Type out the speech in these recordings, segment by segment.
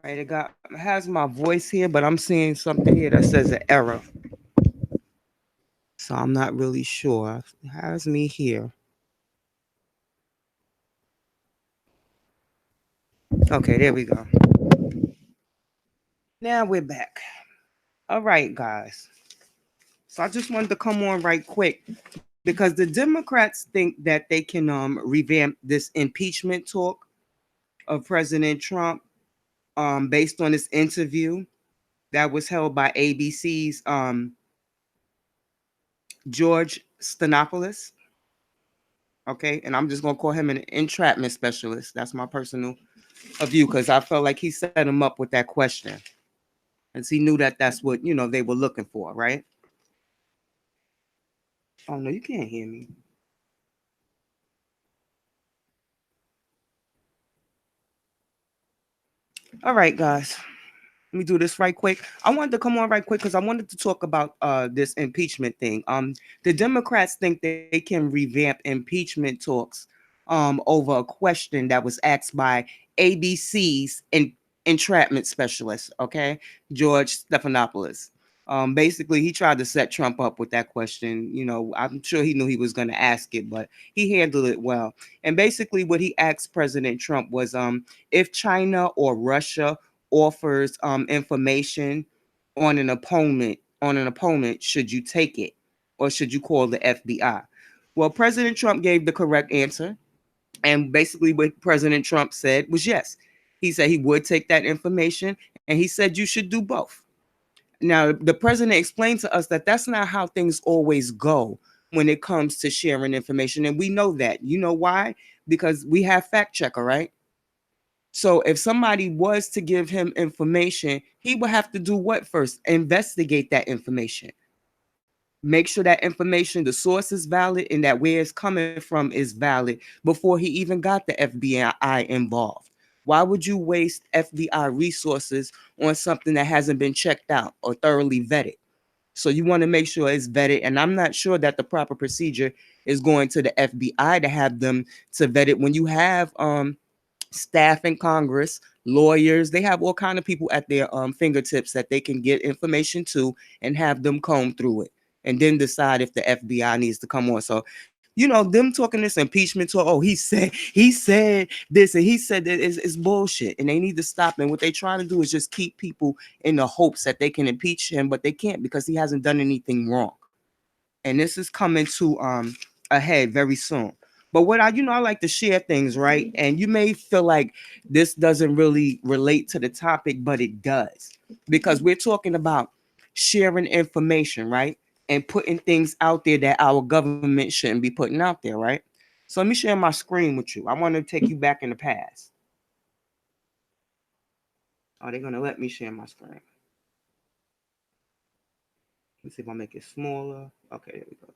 Right, it has my voice here, but I'm seeing something here that says an error. So I'm not really sure. It has me here. Okay, there we go. Now we're back. All right, guys. So I just wanted to come on right quick because the Democrats think that they can revamp this impeachment talk of President Trump based on this interview that was held by ABC's George Stephanopoulos. Okay, and I'm just gonna call him an entrapment specialist. That's my personal view because I felt like he set him up with that question, and he knew that that's what they were looking for, right? Oh no, you can't hear me. All right, guys. Let me do this right quick. I wanted to come on right quick because I wanted to talk about this impeachment thing. The Democrats think they can revamp impeachment talks over a question that was asked by ABC's entrapment specialist, okay, George Stephanopoulos. Basically, he tried to set Trump up with that question. I'm sure he knew he was going to ask it, but he handled it well. And basically, what he asked President Trump was, if China or Russia offers information on an opponent, should you take it or should you call the FBI? Well, President Trump gave the correct answer, and basically what President Trump said was yes. He said he would take that information, and he said you should do both. Now, the president explained to us that that's not how things always go when it comes to sharing information, and we know that. You know why? Because we have fact checker, right? So if somebody was to give him information, he would have to do what first? Investigate that information. Make sure that information, the source is valid and that where it's coming from is valid before he even got the FBI involved. Why would you waste FBI resources on something that hasn't been checked out or thoroughly vetted? So you want to make sure it's vetted. And I'm not sure that the proper procedure is going to the FBI to have them to vet it when you have staff in Congress, lawyers. They have all kind of people at their fingertips that they can get information to and have them comb through it and then decide if the FBI needs to come on. So, them talking this impeachment talk. Oh, he said this and he said that is bullshit, and they need to stop. And what they trying to do is just keep people in the hopes that they can impeach him, but they can't because he hasn't done anything wrong. And this is coming to ahead very soon. But what I like to share things, right? And you may feel like this doesn't really relate to the topic, but it does. Because we're talking about sharing information, right? And putting things out there that our government shouldn't be putting out there, right? So let me share my screen with you. I want to take you back in the past. Are they gonna let me share my screen? Let's see if I make it smaller. Okay, there we go.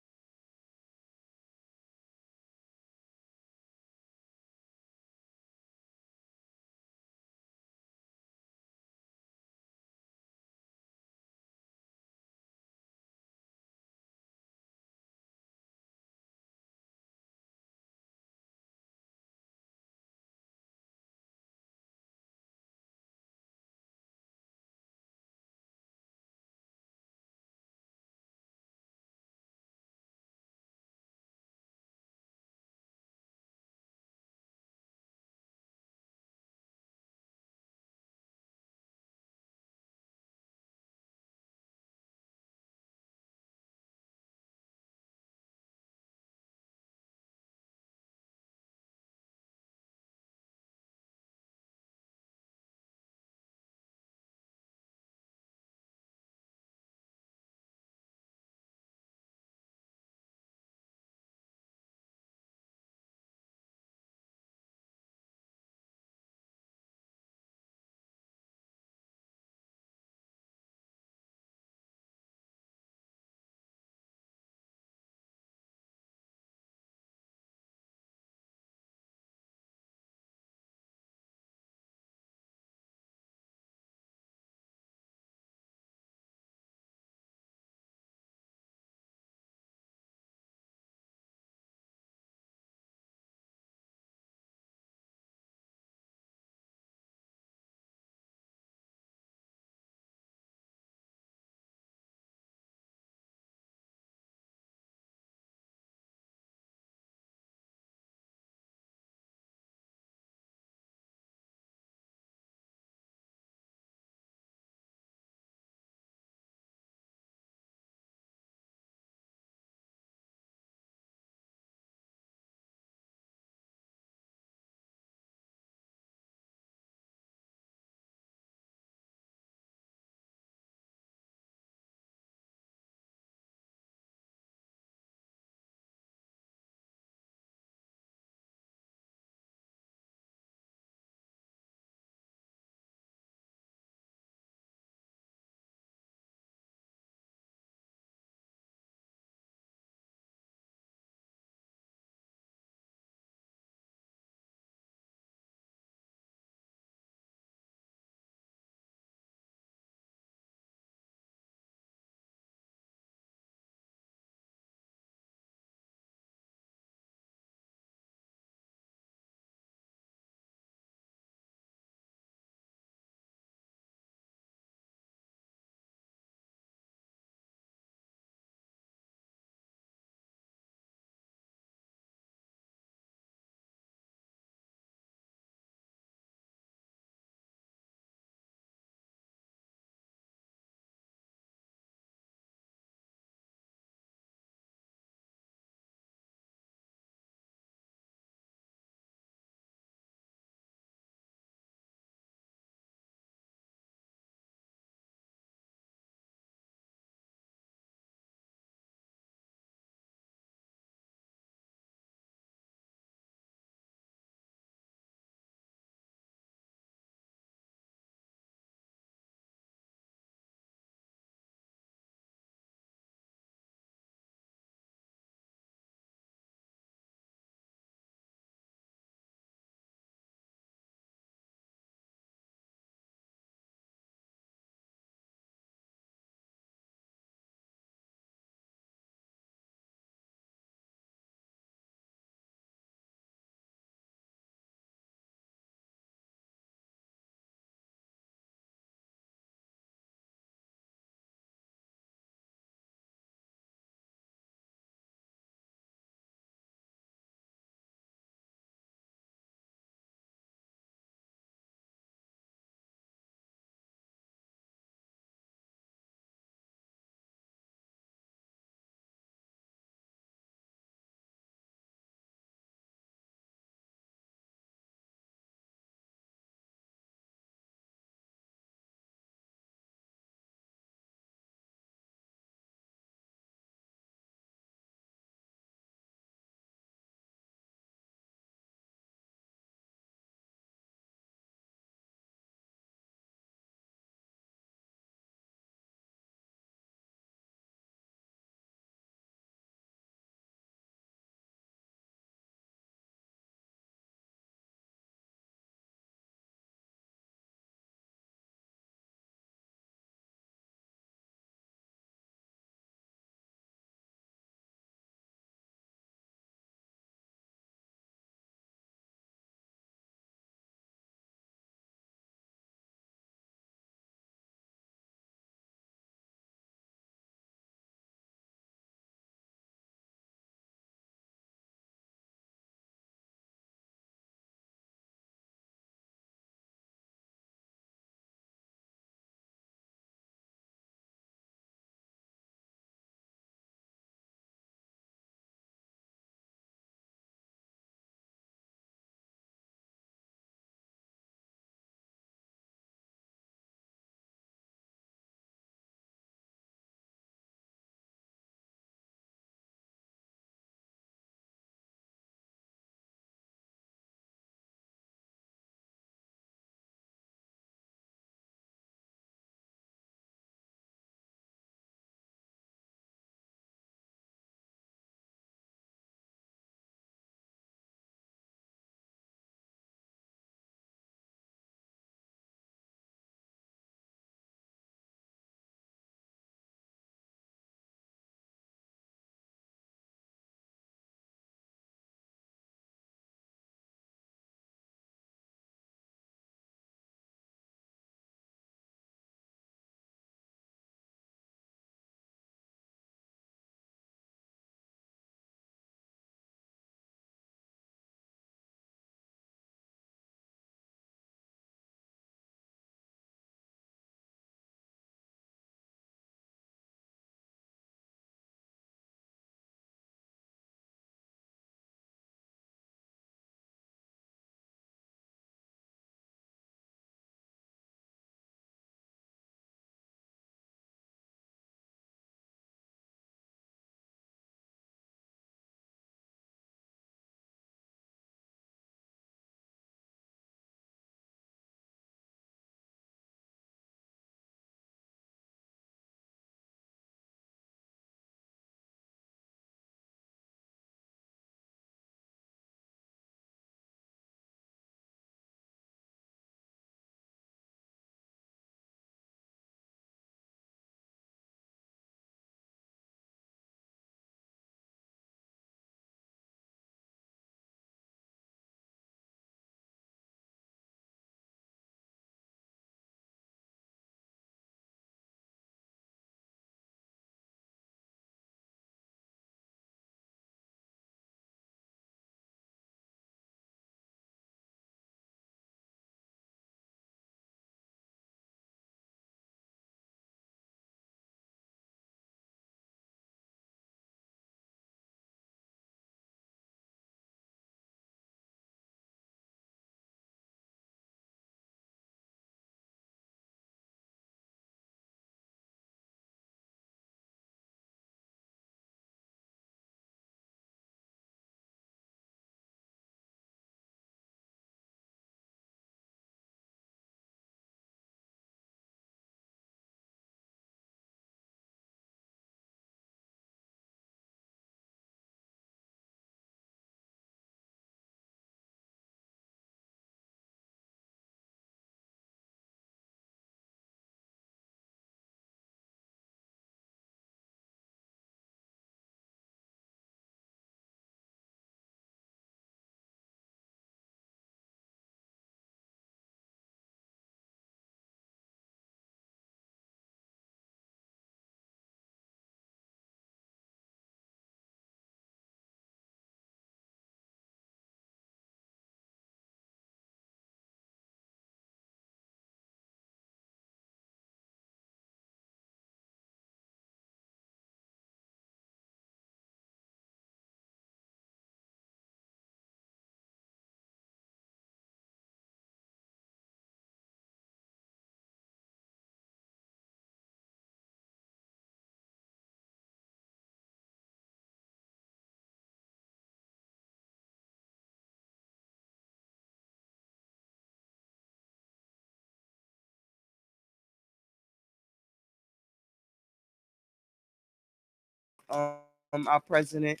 our president.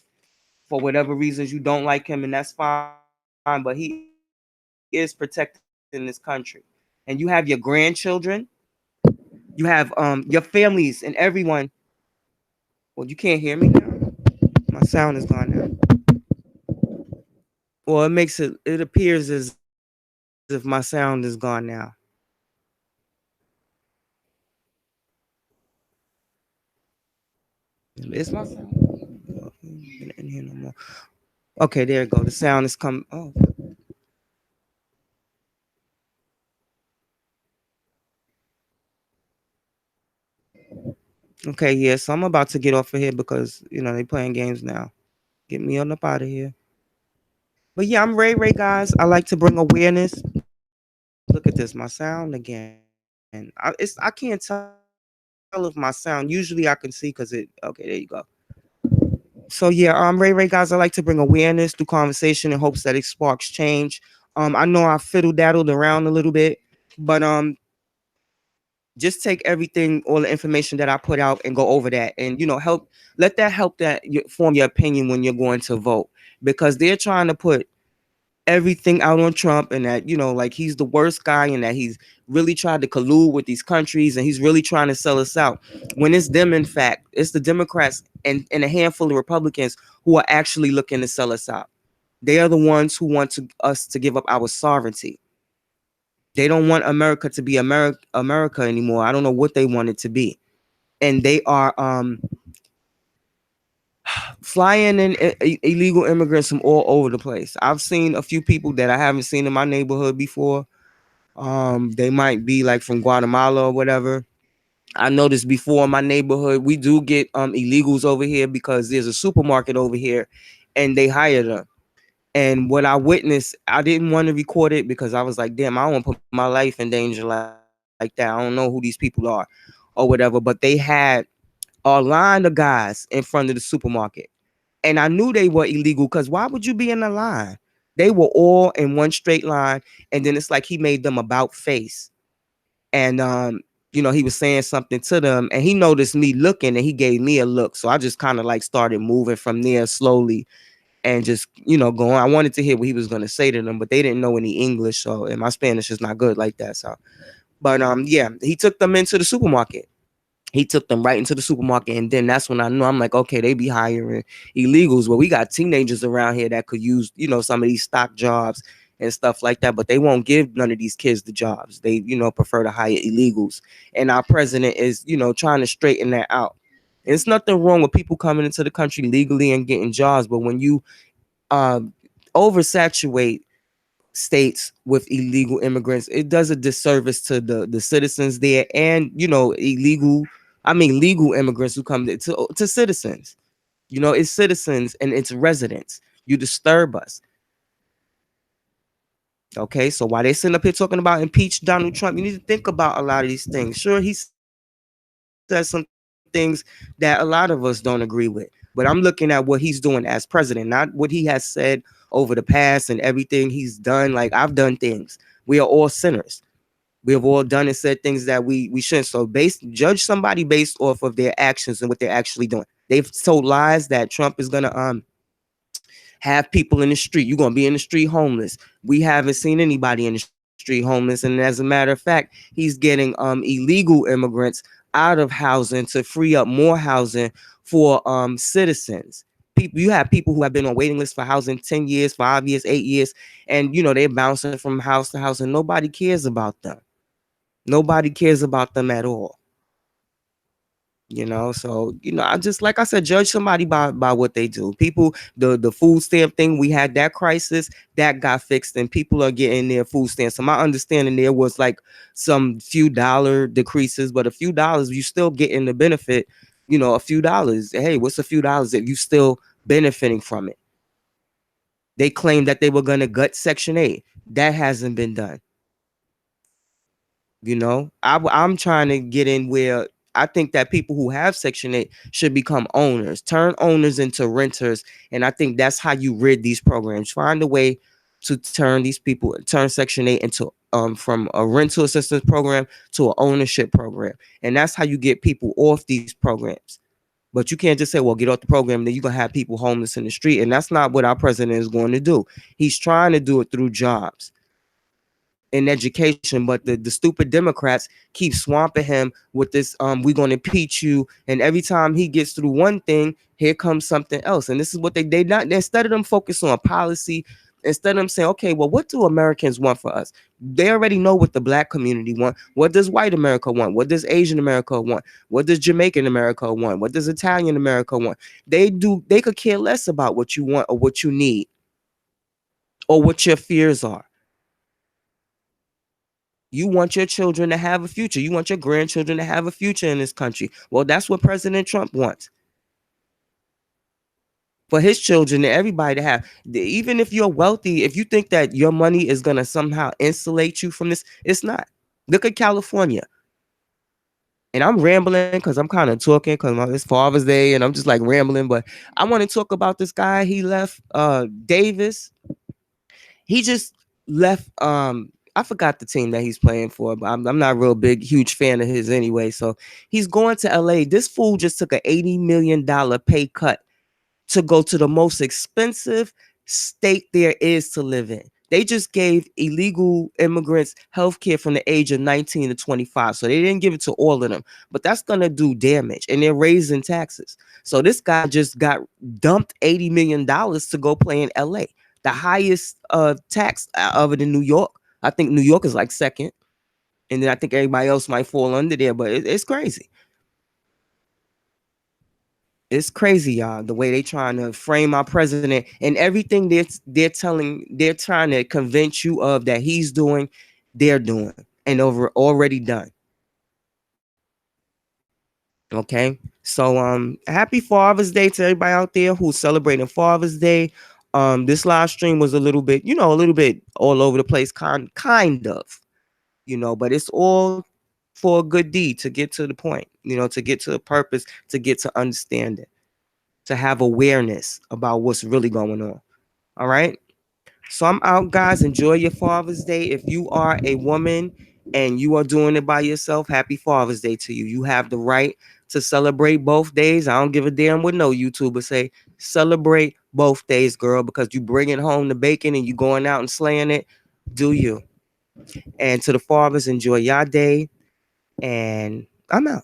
For whatever reasons you don't like him, and that's fine, but he is protecting this country. And you have your grandchildren, you have your families and everyone. Well, you can't hear me now. My sound is gone now. Well, it appears as if my sound is gone now. Is my sound in here no more? Okay, there you go. The sound is coming. Oh, okay, yeah. So I'm about to get off of here because they playing games now. Get me on up out of here. But yeah, I'm Ray Ray, guys. I like to bring awareness. Look at this, my sound again. I can't tell if my sound. Usually I can see because it. Okay, there you go. So yeah, Ray Ray, guys. I like to bring awareness through conversation in hopes that it sparks change. I know I fiddle daddled around a little bit, but just take everything, all the information that I put out, and go over that, and help. Let that help that you form your opinion when you're going to vote, because they're trying to put everything out on Trump, and that like he's the worst guy, and that he's really tried to collude with these countries, and he's really trying to sell us out. When it's them, in fact, it's the Democrats and a handful of Republicans who are actually looking to sell us out. They are the ones who want us to give up our sovereignty. They don't want America to be America anymore. I don't know what they want it to be, and they are flying in illegal immigrants from all over the place. I've seen a few people that I haven't seen in my neighborhood before. They might be like from Guatemala or whatever. I noticed before in my neighborhood, we do get illegals over here because there's a supermarket over here, and they hire them. And what I witnessed, I didn't want to record it because I was like, damn, I don't want to put my life in danger like that. I don't know who these people are or whatever. But they had a line of guys in front of the supermarket. And I knew they were illegal because why would you be in a line? They were all in one straight line. And then it's like he made them about face. And he was saying something to them, and he noticed me looking, and he gave me a look. So I just kind of like started moving from there slowly and just going. I wanted to hear what he was gonna say to them, but they didn't know any English, so and my Spanish is not good like that. So but yeah, he took them into the supermarket. He took them right into the supermarket, and then that's when I knew. I'm like, okay, they be hiring illegals. Well, we got teenagers around here that could use, some of these stock jobs and stuff like that, but they won't give none of these kids the jobs. They, prefer to hire illegals. And our president is, trying to straighten that out. It's nothing wrong with people coming into the country legally and getting jobs, but when you uh, oversaturate states with illegal immigrants, it does a disservice to the citizens there, and legal immigrants who come to citizens. It's citizens and it's residents. You disturb us. Okay, so while they sitting up here talking about impeach Donald Trump, you need to think about a lot of these things. Sure, he says some things that a lot of us don't agree with, but I'm looking at what he's doing as president, not what he has said over the past and everything he's done. Like, I've done things. We are all sinners. We have all done and said things that we shouldn't. So judge somebody based off of their actions and what they're actually doing. They've told lies that Trump is gonna have people in the street. You're gonna be in the street homeless. We haven't seen anybody in the street homeless, and as a matter of fact, he's getting illegal immigrants out of housing to free up more housing for citizens. People, you have people who have been on waiting lists for housing 10 years, 5 years, 8 years, and they're bouncing from house to house, and nobody cares about them. Nobody cares about them at all. So I just, like I said, judge somebody by what they do. People, the food stamp thing, we had that crisis that got fixed, and people are getting their food stamps. So my understanding, there was like some few dollar decreases, but a few dollars, you still getting the benefit. A few dollars. Hey, what's a few dollars if you still benefiting from it? They claimed that they were gonna gut Section 8. That hasn't been done. I'm trying to get in where I think that people who have Section 8 should become owners, turn owners into renters. And I think that's how you rid these programs. Find a way to turn these people, turn Section 8 into from a rental assistance program to an ownership program. And that's how you get people off these programs. But you can't just say, well, get off the program, and then you're going to have people homeless in the street. And that's not what our president is going to do. He's trying to do it through jobs and education, but the stupid Democrats keep swamping him with this, we're going to impeach you. And every time he gets through one thing, here comes something else. And this is what they not, instead of them focus on policy, instead of them saying, okay, well, what do Americans want for us? They already know what the black community want. What does white America want? What does Asian America want? What does Jamaican America want? What does Italian America want? They could care less about what you want or what you need or what your fears are. You want your children to have a future. You want your grandchildren to have a future in this country. Well, that's what President Trump wants for his children and everybody to have. Even if you're wealthy, if you think that your money is going to somehow insulate you from this, it's not. Look at California. And I'm rambling because I'm kind of talking because it's Father's Day and I'm just like rambling. But I want to talk about this guy. He left Davis. He just left I forgot the team that he's playing for, but I'm not a real big, huge fan of his anyway. So he's going to LA. This fool just took an $80 million pay cut to go to the most expensive state there is to live in. They just gave illegal immigrants health care from the age of 19 to 25. So they didn't give it to all of them, but that's going to do damage. And they're raising taxes. So this guy just got dumped $80 million to go play in LA. The highest tax other than New York. I think New York is like second. And then I think everybody else might fall under there, but it's crazy. It's crazy, y'all, the way they trying to frame our president and everything they're trying to convince you of that he's doing, they're doing and already done. Okay. So happy Father's Day to everybody out there who's celebrating Father's Day. This live stream was a little bit all over the place, kind of, but it's all for a good deed to get to the point, to get to the purpose, to get to understand it, to have awareness about what's really going on. All right. So I'm out, guys. Enjoy your Father's Day. If you are a woman and you are doing it by yourself, happy Father's Day to you. You have the right to celebrate both days. I don't give a damn what no YouTuber say. Celebrate both days, girl, because you bringing home the bacon and you going out and slaying it. Do you? And to the fathers, enjoy your day. And I'm out.